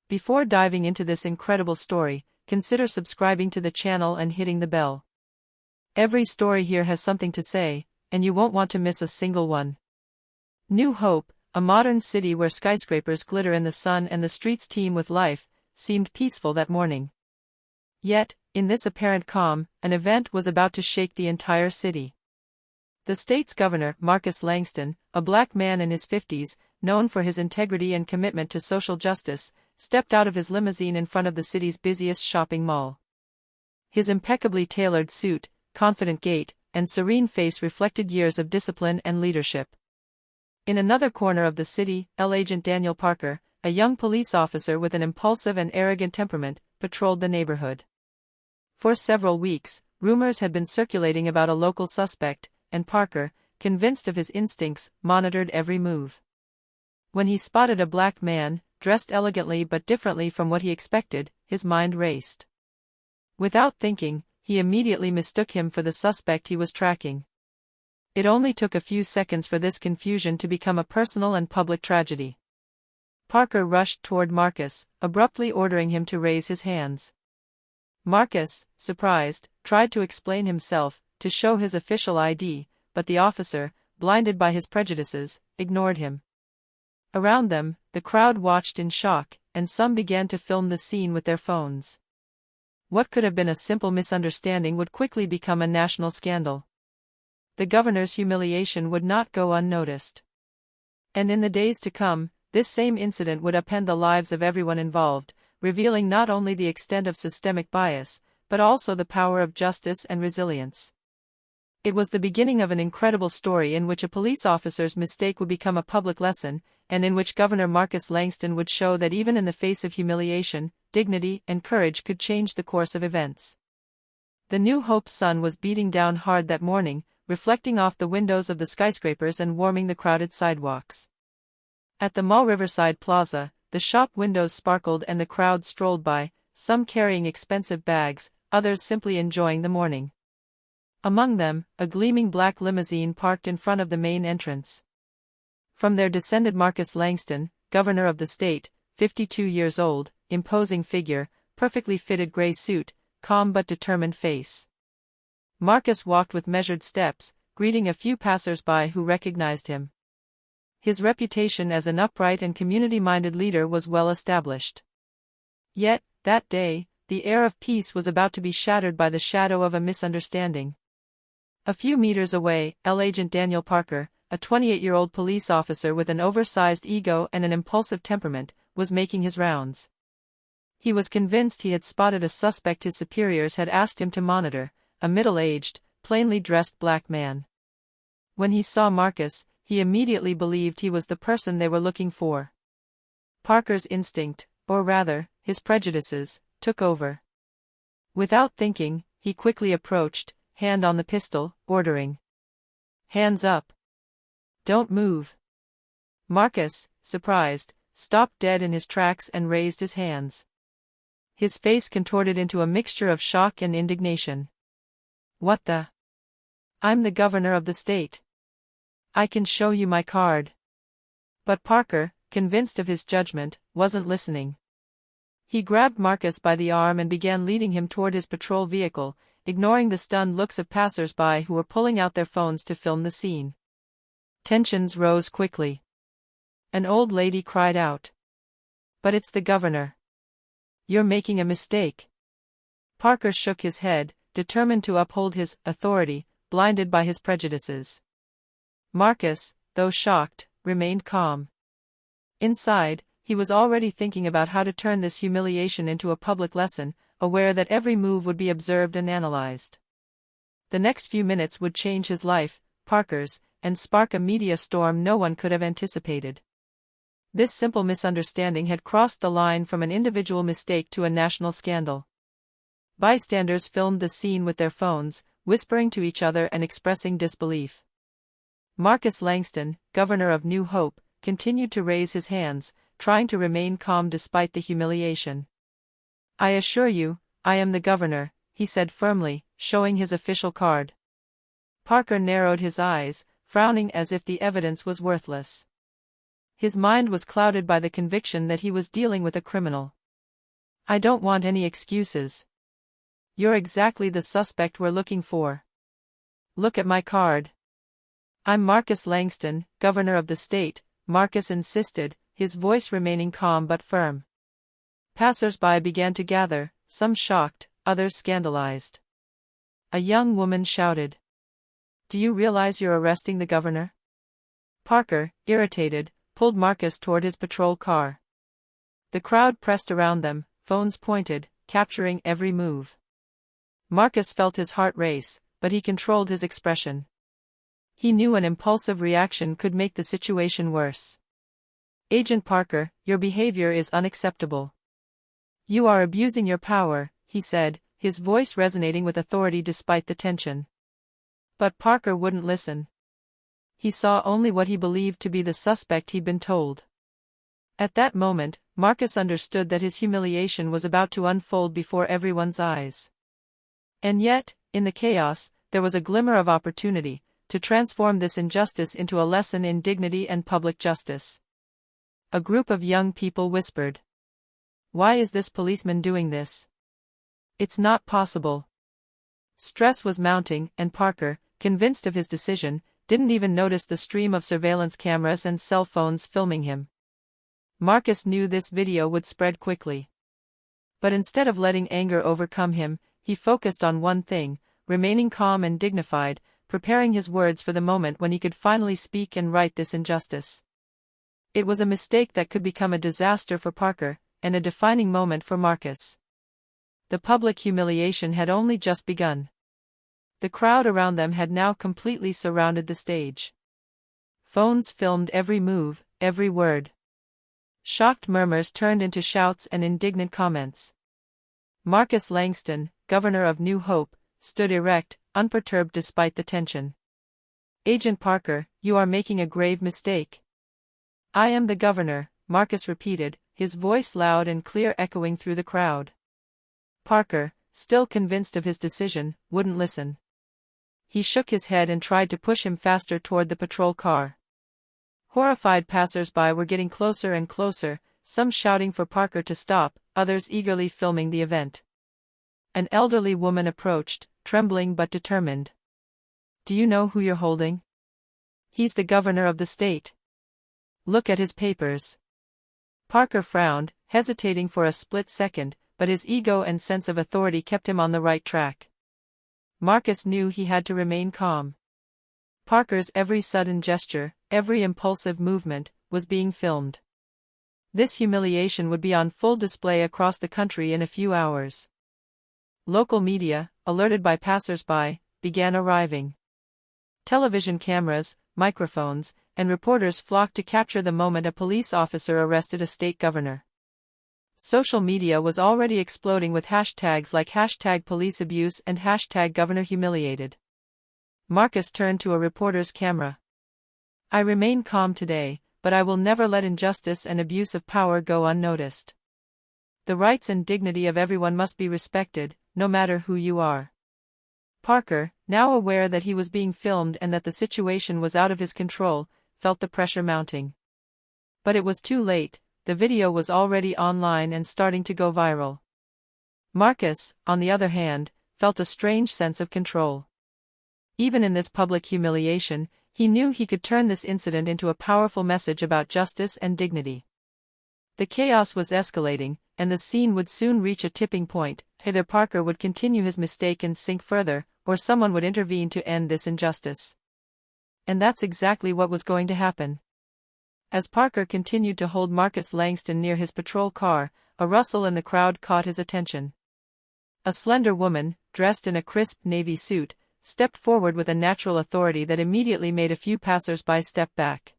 Before diving into this incredible story, consider subscribing to the channel and hitting the bell. Every story here has something to say, and you won't want to miss a single one. New Hope, a modern city where skyscrapers glitter in the sun and the streets teem with life, seemed peaceful that morning. Yet, in this apparent calm, an event was about to shake the entire city. The state's governor, Marcus Langston, a black man in his 50s, known for his integrity and commitment to social justice, stepped out of his limousine in front of the city's busiest shopping mall. His impeccably tailored suit, confident gait, and serene face reflected years of discipline and leadership. In another corner of the city, Agent Daniel Parker, a young police officer with an impulsive and arrogant temperament, patrolled the neighborhood. For several weeks, rumors had been circulating about a local suspect, and Parker, convinced of his instincts, monitored every move. When he spotted a black man, dressed elegantly but differently from what he expected, his mind raced. Without thinking, he immediately mistook him for the suspect he was tracking. It only took a few seconds for this confusion to become a personal and public tragedy. Parker rushed toward Marcus, abruptly ordering him to raise his hands. Marcus, surprised, tried to explain himself, to show his official ID, but the officer, blinded by his prejudices, ignored him. Around them, the crowd watched in shock, and some began to film the scene with their phones. What could have been a simple misunderstanding would quickly become a national scandal. The governor's humiliation would not go unnoticed. And in the days to come, this same incident would upend the lives of everyone involved, revealing not only the extent of systemic bias, but also the power of justice and resilience. It was the beginning of an incredible story in which a police officer's mistake would become a public lesson, and in which Governor Marcus Langston would show that even in the face of humiliation, dignity and courage could change the course of events. The New Hope sun was beating down hard that morning, reflecting off the windows of the skyscrapers and warming the crowded sidewalks. At the mall Riverside Plaza, the shop windows sparkled and the crowd strolled by, some carrying expensive bags, others simply enjoying the morning. Among them, a gleaming black limousine parked in front of the main entrance. From there descended Marcus Langston, governor of the state, 52 years old, imposing figure, perfectly fitted gray suit, calm but determined face. Marcus walked with measured steps, greeting a few passers-by who recognized him. His reputation as an upright and community-minded leader was well established. Yet, that day, the air of peace was about to be shattered by the shadow of a misunderstanding. A few meters away, Agent Daniel Parker, a 28-year-old police officer with an oversized ego and an impulsive temperament, was making his rounds. He was convinced he had spotted a suspect his superiors had asked him to monitor, a middle-aged, plainly dressed black man. When he saw Marcus, he immediately believed he was the person they were looking for. Parker's instinct, or rather, his prejudices, took over. Without thinking, he quickly approached, hand on the pistol, ordering, "Hands up. Don't move." Marcus, surprised, stopped dead in his tracks and raised his hands. His face contorted into a mixture of shock and indignation. "What the? I'm the governor of the state. I can show you my card." But Parker, convinced of his judgment, wasn't listening. He grabbed Marcus by the arm and began leading him toward his patrol vehicle, ignoring the stunned looks of passers-by who were pulling out their phones to film the scene. Tensions rose quickly. An old lady cried out, "But it's the governor. You're making a mistake." Parker shook his head, determined to uphold his authority, blinded by his prejudices. Marcus, though shocked, remained calm. Inside, he was already thinking about how to turn this humiliation into a public lesson, aware that every move would be observed and analyzed. The next few minutes would change his life, Parker's, and spark a media storm no one could have anticipated. This simple misunderstanding had crossed the line from an individual mistake to a national scandal. Bystanders filmed the scene with their phones, whispering to each other and expressing disbelief. Marcus Langston, governor of New Hope, continued to raise his hands, trying to remain calm despite the humiliation. "I assure you, I am the governor," he said firmly, showing his official card. Parker narrowed his eyes, frowning as if the evidence was worthless. His mind was clouded by the conviction that he was dealing with a criminal. "I don't want any excuses. You're exactly the suspect we're looking for. Look at my card. I'm Marcus Langston, governor of the state," Marcus insisted, his voice remaining calm but firm. Passers-by began to gather, some shocked, others scandalized. A young woman shouted, "Do you realize you're arresting the governor?" Parker, irritated, pulled Marcus toward his patrol car. The crowd pressed around them, phones pointed, capturing every move. Marcus felt his heart race, but he controlled his expression. He knew an impulsive reaction could make the situation worse. "Agent Parker, your behavior is unacceptable. You are abusing your power," he said, his voice resonating with authority despite the tension. But Parker wouldn't listen. He saw only what he believed to be the suspect he'd been told. At that moment, Marcus understood that his humiliation was about to unfold before everyone's eyes. And yet, in the chaos, there was a glimmer of opportunity to transform this injustice into a lesson in dignity and public justice. A group of young people whispered, "Why is this policeman doing this? It's not possible." Stress was mounting, and Parker, convinced of his decision, didn't even notice the stream of surveillance cameras and cell phones filming him. Marcus knew this video would spread quickly. But instead of letting anger overcome him, he focused on one thing, remaining calm and dignified, preparing his words for the moment when he could finally speak and right this injustice. It was a mistake that could become a disaster for Parker, and a defining moment for Marcus. The public humiliation had only just begun. The crowd around them had now completely surrounded the stage. Phones filmed every move, every word. Shocked murmurs turned into shouts and indignant comments. Marcus Langston, governor of New Hope, stood erect, unperturbed despite the tension. "Agent Parker, you are making a grave mistake." "I am the governor," Marcus repeated, his voice loud and clear echoing through the crowd. Parker, still convinced of his decision, wouldn't listen. He shook his head and tried to push him faster toward the patrol car. Horrified passers-by were getting closer and closer, some shouting for Parker to stop, others eagerly filming the event. An elderly woman approached, trembling but determined. "Do you know who you're holding? He's the governor of the state. Look at his papers." Parker frowned, hesitating for a split second, but his ego and sense of authority kept him on the right track. Marcus knew he had to remain calm. Parker's every sudden gesture, every impulsive movement, was being filmed. This humiliation would be on full display across the country in a few hours. Local media, alerted by passers-by, began arriving. Television cameras, microphones, and reporters flocked to capture the moment a police officer arrested a state governor. Social media was already exploding with hashtags like #policeabuse and #governorhumiliated. Marcus turned to a reporter's camera. "I remain calm today, but I will never let injustice and abuse of power go unnoticed. The rights and dignity of everyone must be respected, no matter who you are." Parker, now aware that he was being filmed and that the situation was out of his control, felt the pressure mounting. But it was too late, the video was already online and starting to go viral. Marcus, on the other hand, felt a strange sense of control. Even in this public humiliation, he knew he could turn this incident into a powerful message about justice and dignity. The chaos was escalating, and the scene would soon reach a tipping point. Either Parker would continue his mistake and sink further, or someone would intervene to end this injustice. And that's exactly what was going to happen. As Parker continued to hold Marcus Langston near his patrol car, a rustle in the crowd caught his attention. A slender woman, dressed in a crisp navy suit, stepped forward with a natural authority that immediately made a few passers-by step back.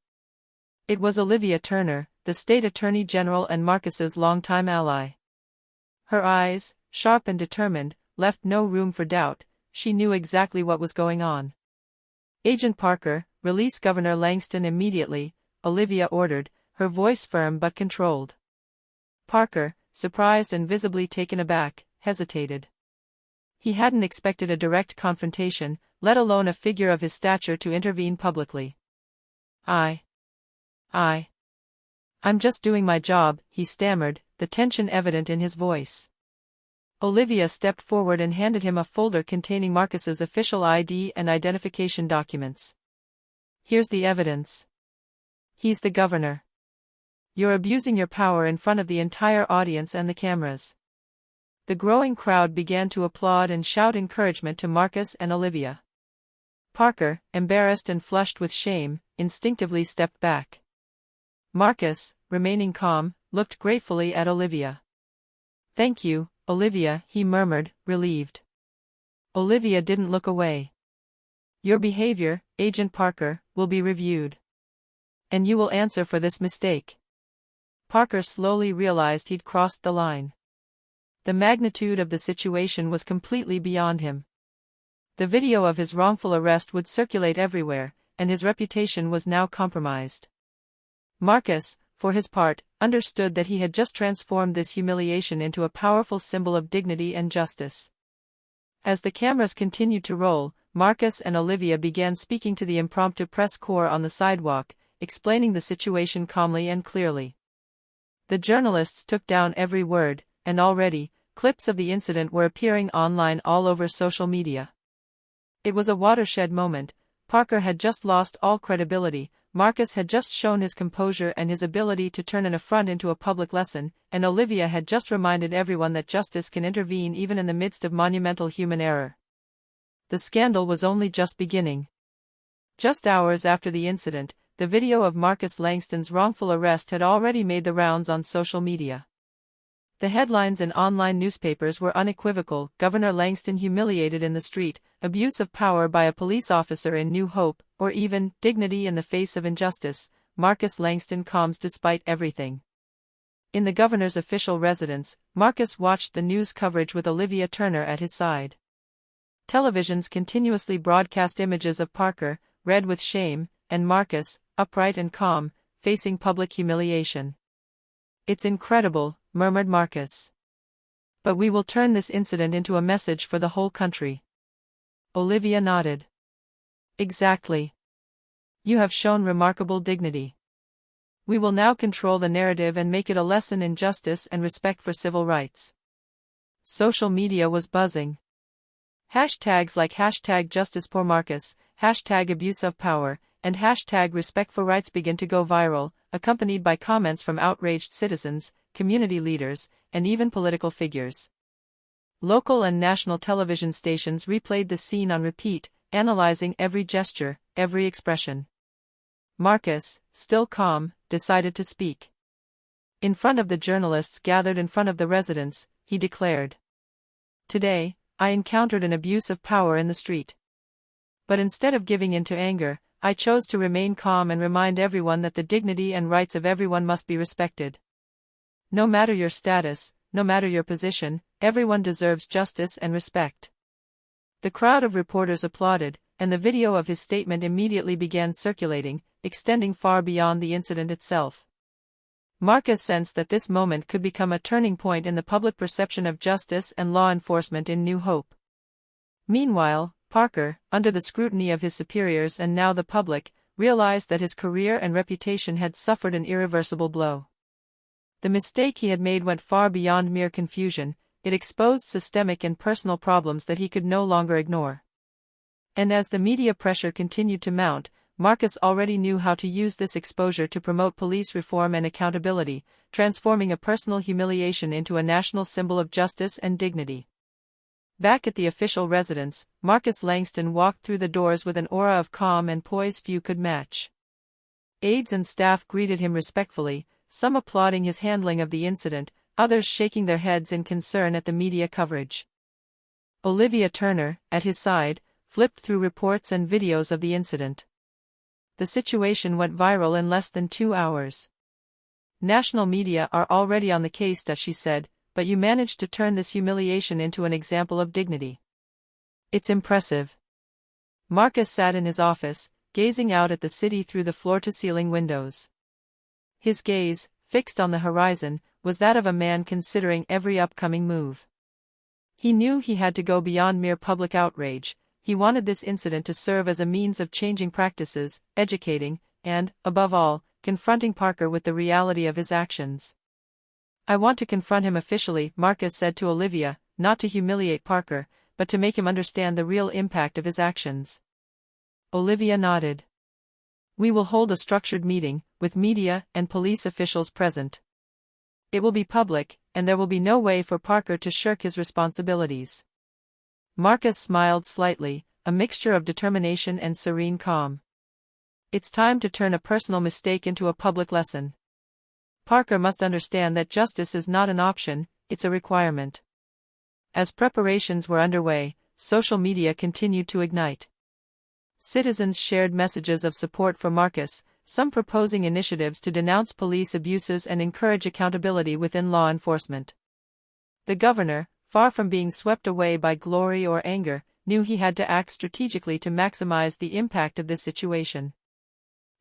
It was Olivia Turner, the state attorney general and Marcus's longtime ally. Her eyes, sharp and determined, left no room for doubt. She knew exactly what was going on. "Agent Parker, release Governor Langston immediately," Olivia ordered, her voice firm but controlled. Parker, surprised and visibly taken aback, hesitated. He hadn't expected a direct confrontation, let alone a figure of his stature to intervene publicly. I I'm just doing my job, he stammered, the tension evident in his voice. Olivia stepped forward and handed him a folder containing Marcus's official ID and identification documents. Here's the evidence. He's the governor. You're abusing your power in front of the entire audience and the cameras. The growing crowd began to applaud and shout encouragement to Marcus and Olivia. Parker, embarrassed and flushed with shame, instinctively stepped back. Marcus, remaining calm, looked gratefully at Olivia. "Thank you, Olivia," he murmured, relieved. Olivia didn't look away. "Your behavior, Agent Parker, will be reviewed. And you will answer for this mistake." Parker slowly realized he'd crossed the line. The magnitude of the situation was completely beyond him. The video of his wrongful arrest would circulate everywhere, and his reputation was now compromised. Marcus, for his part, understood that he had just transformed this humiliation into a powerful symbol of dignity and justice. As the cameras continued to roll, Marcus and Olivia began speaking to the impromptu press corps on the sidewalk, explaining the situation calmly and clearly. The journalists took down every word, and already, clips of the incident were appearing online all over social media. It was a watershed moment. Parker had just lost all credibility, Marcus had just shown his composure and his ability to turn an affront into a public lesson, and Olivia had just reminded everyone that justice can intervene even in the midst of monumental human error. The scandal was only just beginning. Just hours after the incident, the video of Marcus Langston's wrongful arrest had already made the rounds on social media. The headlines in online newspapers were unequivocal: Governor Langston humiliated in the street, abuse of power by a police officer in New Hope, or even, dignity in the face of injustice, Marcus Langston calms despite everything. In the governor's official residence, Marcus watched the news coverage with Olivia Turner at his side. Televisions continuously broadcast images of Parker, red with shame, and Marcus, upright and calm, facing public humiliation. "It's incredible," murmured Marcus. "But we will turn this incident into a message for the whole country." Olivia nodded. "Exactly. You have shown remarkable dignity. We will now control the narrative and make it a lesson in justice and respect for civil rights." Social media was buzzing. Hashtags like #JusticeForMarcus, #AbuseOfPower, and #RespectForRights began to go viral, accompanied by comments from outraged citizens, community leaders, and even political figures. Local and national television stations replayed the scene on repeat, analyzing every gesture, every expression. Marcus, still calm, decided to speak. In front of the journalists gathered in front of the residence, he declared, "Today, I encountered an abuse of power in the street. But instead of giving in to anger, I chose to remain calm and remind everyone that the dignity and rights of everyone must be respected. No matter your status, no matter your position, everyone deserves justice and respect." The crowd of reporters applauded, and the video of his statement immediately began circulating, extending far beyond the incident itself. Marcus sensed that this moment could become a turning point in the public perception of justice and law enforcement in New Hope. Meanwhile, Parker, under the scrutiny of his superiors and now the public, realized that his career and reputation had suffered an irreversible blow. The mistake he had made went far beyond mere confusion; it exposed systemic and personal problems that he could no longer ignore. And as the media pressure continued to mount, Marcus already knew how to use this exposure to promote police reform and accountability, transforming a personal humiliation into a national symbol of justice and dignity. Back at the official residence, Marcus Langston walked through the doors with an aura of calm and poise few could match. Aides and staff greeted him respectfully, some applauding his handling of the incident, others shaking their heads in concern at the media coverage. Olivia Turner, at his side, flipped through reports and videos of the incident. The situation went viral in less than 2 hours. "National media are already on the case," she said, "but you managed to turn this humiliation into an example of dignity. It's impressive." Marcus sat in his office, gazing out at the city through the floor-to-ceiling windows. His gaze, fixed on the horizon, was that of a man considering every upcoming move. He knew he had to go beyond mere public outrage. He wanted this incident to serve as a means of changing practices, educating, and, above all, confronting Parker with the reality of his actions. "I want to confront him officially," Marcus said to Olivia, "not to humiliate Parker, but to make him understand the real impact of his actions." Olivia nodded. "We will hold a structured meeting, with media and police officials present. It will be public, and there will be no way for Parker to shirk his responsibilities." Marcus smiled slightly, a mixture of determination and serene calm. "It's time to turn a personal mistake into a public lesson. Parker must understand that justice is not an option, it's a requirement." As preparations were underway, social media continued to ignite. Citizens shared messages of support for Marcus, some proposing initiatives to denounce police abuses and encourage accountability within law enforcement. The governor, far from being swept away by glory or anger, knew he had to act strategically to maximize the impact of this situation.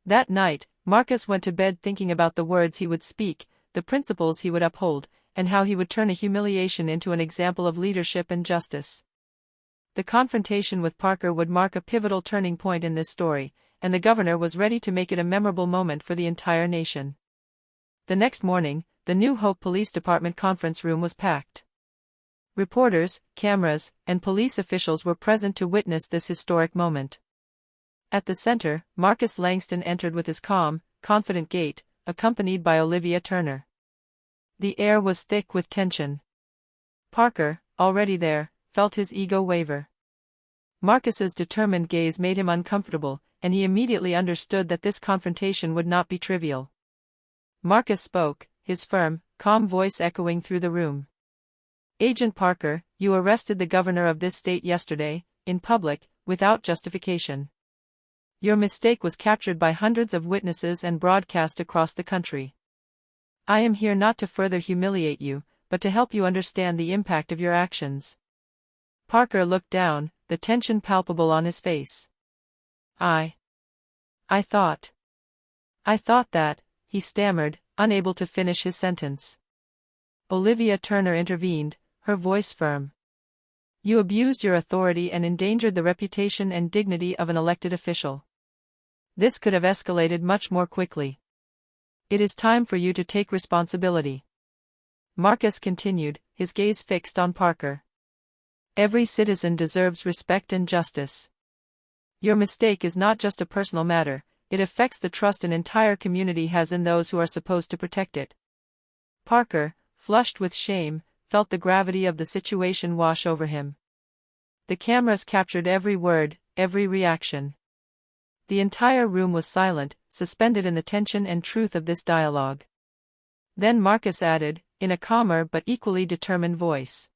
That night, Marcus went to bed thinking about the words he would speak, the principles he would uphold, and how he would turn a humiliation into an example of leadership and justice. The confrontation with Parker would mark a pivotal turning point in this story, and the governor was ready to make it a memorable moment for the entire nation. The next morning, the New Hope Police Department conference room was packed. Reporters, cameras, and police officials were present to witness this historic moment. At the center, Marcus Langston entered with his calm, confident gait, accompanied by Olivia Turner. The air was thick with tension. Parker, already there, felt his ego waver. Marcus's determined gaze made him uncomfortable, and he immediately understood that this confrontation would not be trivial. Marcus spoke, his firm, calm voice echoing through the room. "Agent Parker, you arrested the governor of this state yesterday, in public, without justification. Your mistake was captured by hundreds of witnesses and broadcast across the country. I am here not to further humiliate you, but to help you understand the impact of your actions." Parker looked down, the tension palpable on his face. I thought that," he stammered, unable to finish his sentence. Olivia Turner intervened, her voice firm. "You abused your authority and endangered the reputation and dignity of an elected official. This could have escalated much more quickly. It is time for you to take responsibility." Marcus continued, his gaze fixed on Parker. "Every citizen deserves respect and justice. Your mistake is not just a personal matter, it affects the trust an entire community has in those who are supposed to protect it." Parker, flushed with shame, felt the gravity of the situation wash over him. The cameras captured every word, every reaction. The entire room was silent, suspended in the tension and truth of this dialogue. Then Marcus added, in a calmer but equally determined voice,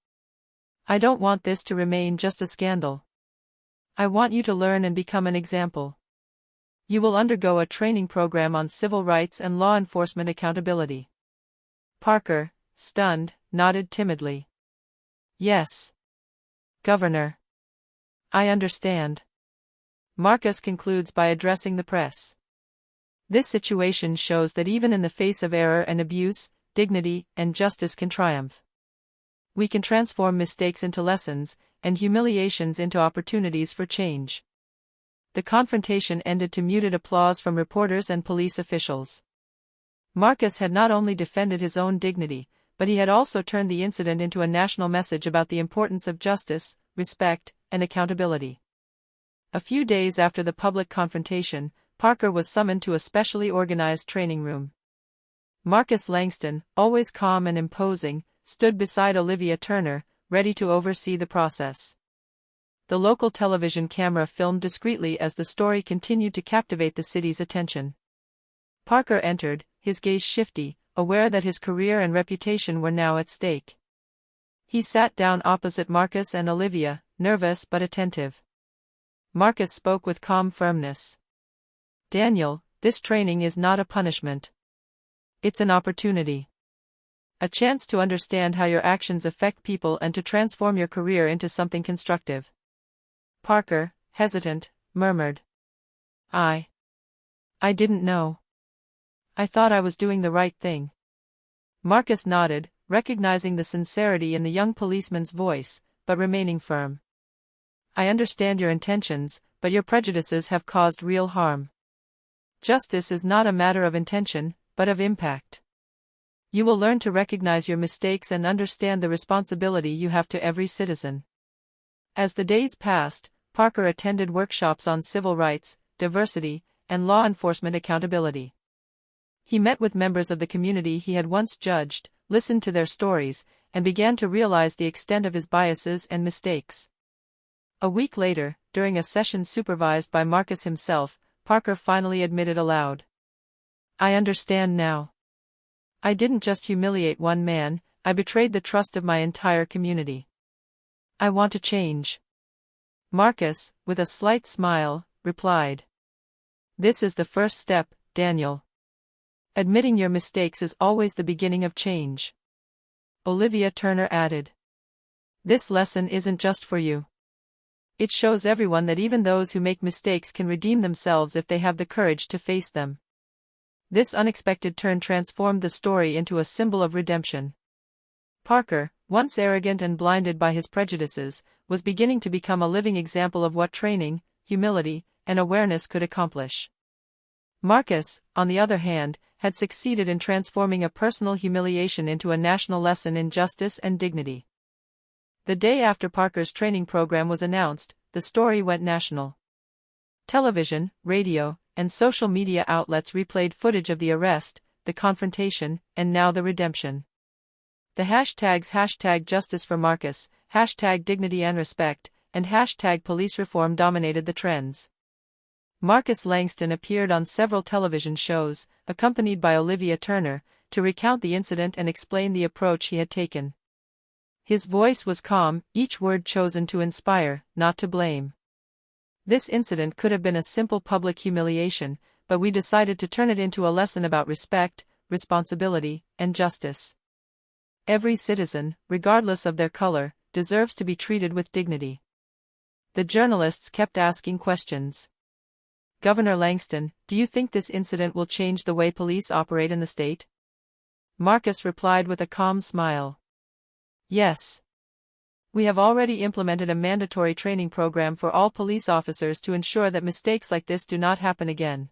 "I don't want this to remain just a scandal. I want you to learn and become an example. You will undergo a training program on civil rights and law enforcement accountability." Parker, stunned, nodded timidly. "Yes, Governor. I understand." Marcus concludes by addressing the press. This situation shows that even in the face of error and abuse, dignity and justice can triumph. We can transform mistakes into lessons, and humiliations into opportunities for change. The confrontation ended to muted applause from reporters and police officials. Marcus had not only defended his own dignity, but he had also turned the incident into a national message about the importance of justice, respect, and accountability. A few days after the public confrontation, Parker was summoned to a specially organized training room. Marcus Langston, always calm and imposing, stood beside Olivia Turner, ready to oversee the process. The local television camera filmed discreetly as the story continued to captivate the city's attention. Parker entered, his gaze shifty, aware that his career and reputation were now at stake. He sat down opposite Marcus and Olivia, nervous but attentive. Marcus spoke with calm firmness. "Daniel, this training is not a punishment. It's an opportunity. A chance to understand how your actions affect people and to transform your career into something constructive." Parker, hesitant, murmured, I didn't know. I thought I was doing the right thing." Marcus nodded, recognizing the sincerity in the young policeman's voice, but remaining firm. "I understand your intentions, but your prejudices have caused real harm. Justice is not a matter of intention, but of impact. You will learn to recognize your mistakes and understand the responsibility you have to every citizen. As the days passed, Parker attended workshops on civil rights, diversity, and law enforcement accountability. He met with members of the community he had once judged, listened to their stories, and began to realize the extent of his biases and mistakes. A week later, during a session supervised by Marcus himself, Parker finally admitted aloud, "I understand now. I didn't just humiliate one man, I betrayed the trust of my entire community. I want to change." Marcus, with a slight smile, replied, "This is the first step, Daniel. Admitting your mistakes is always the beginning of change." Olivia Turner added, "This lesson isn't just for you. It shows everyone that even those who make mistakes can redeem themselves if they have the courage to face them." This unexpected turn transformed the story into a symbol of redemption. Parker, once arrogant and blinded by his prejudices, was beginning to become a living example of what training, humility, and awareness could accomplish. Marcus, on the other hand, had succeeded in transforming a personal humiliation into a national lesson in justice and dignity. The day after Parker's training program was announced, the story went national. Television, radio, and social media outlets replayed footage of the arrest, the confrontation, and now the redemption. The hashtags #Justice for Marcus, #Dignity and Respect, and #Police Reform dominated the trends. Marcus Langston appeared on several television shows, accompanied by Olivia Turner, to recount the incident and explain the approach he had taken. His voice was calm, each word chosen to inspire, not to blame. This incident could have been a simple public humiliation, but we decided to turn it into a lesson about respect, responsibility, and justice. Every citizen, regardless of their color, deserves to be treated with dignity. The journalists kept asking questions. "Governor Langston, do you think this incident will change the way police operate in the state?" Marcus replied with a calm smile. "Yes. We have already implemented a mandatory training program for all police officers to ensure that mistakes like this do not happen again.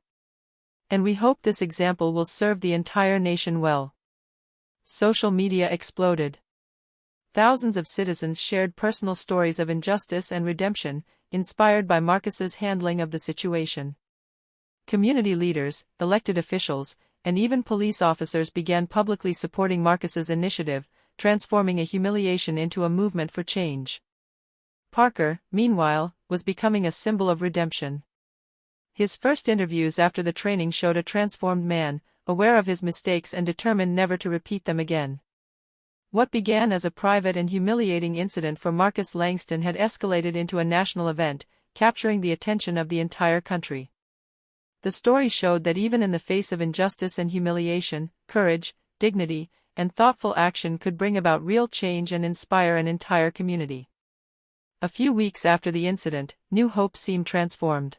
And we hope this example will serve the entire nation well." Social media exploded. Thousands of citizens shared personal stories of injustice and redemption, inspired by Marcus's handling of the situation. Community leaders, elected officials, and even police officers began publicly supporting Marcus's initiative, transforming a humiliation into a movement for change. Parker, meanwhile, was becoming a symbol of redemption. His first interviews after the training showed a transformed man, aware of his mistakes and determined never to repeat them again. What began as a private and humiliating incident for Marcus Langston had escalated into a national event, capturing the attention of the entire country. The story showed that even in the face of injustice and humiliation, courage, dignity, and thoughtful action could bring about real change and inspire an entire community. A few weeks after the incident, New Hope seemed transformed.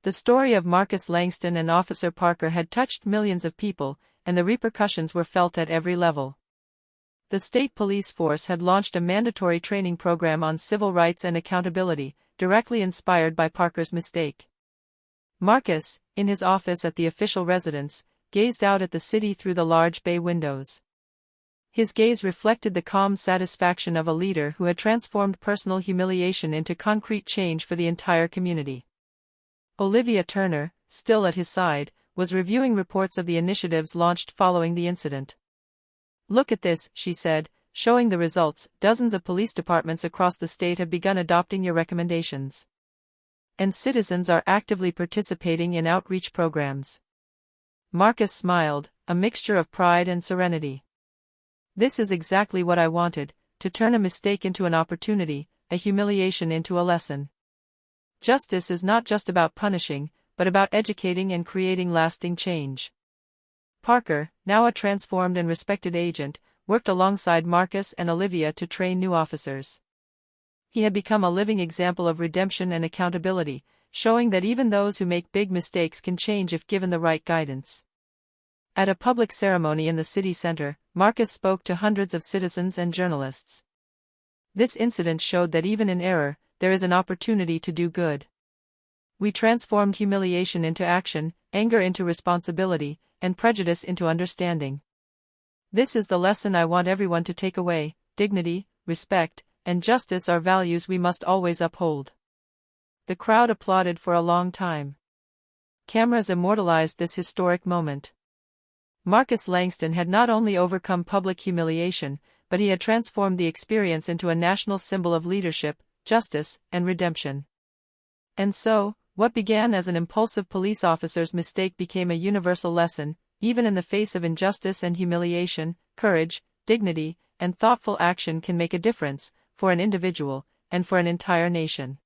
The story of Marcus Langston and Officer Parker had touched millions of people, and the repercussions were felt at every level. The state police force had launched a mandatory training program on civil rights and accountability, directly inspired by Parker's mistake. Marcus, in his office at the official residence, gazed out at the city through the large bay windows. His gaze reflected the calm satisfaction of a leader who had transformed personal humiliation into concrete change for the entire community. Olivia Turner, still at his side, was reviewing reports of the initiatives launched following the incident. "Look at this," she said, showing the results. "Dozens of police departments across the state have begun adopting your recommendations. And citizens are actively participating in outreach programs." Marcus smiled, a mixture of pride and serenity. "This is exactly what I wanted, to turn a mistake into an opportunity, a humiliation into a lesson. Justice is not just about punishing, but about educating and creating lasting change." Parker, now a transformed and respected agent, worked alongside Marcus and Olivia to train new officers. He had become a living example of redemption and accountability, showing that even those who make big mistakes can change if given the right guidance. At a public ceremony in the city center, Marcus spoke to hundreds of citizens and journalists. This incident showed that even in error, there is an opportunity to do good. "We transformed humiliation into action, anger into responsibility, and prejudice into understanding. This is the lesson I want everyone to take away: dignity, respect, and justice are values we must always uphold. The crowd applauded for a long time. Cameras immortalized this historic moment. Marcus Langston had not only overcome public humiliation, but he had transformed the experience into a national symbol of leadership, justice, and redemption. And so, what began as an impulsive police officer's mistake became a universal lesson: even in the face of injustice and humiliation, courage, dignity, and thoughtful action can make a difference, for an individual, and for an entire nation.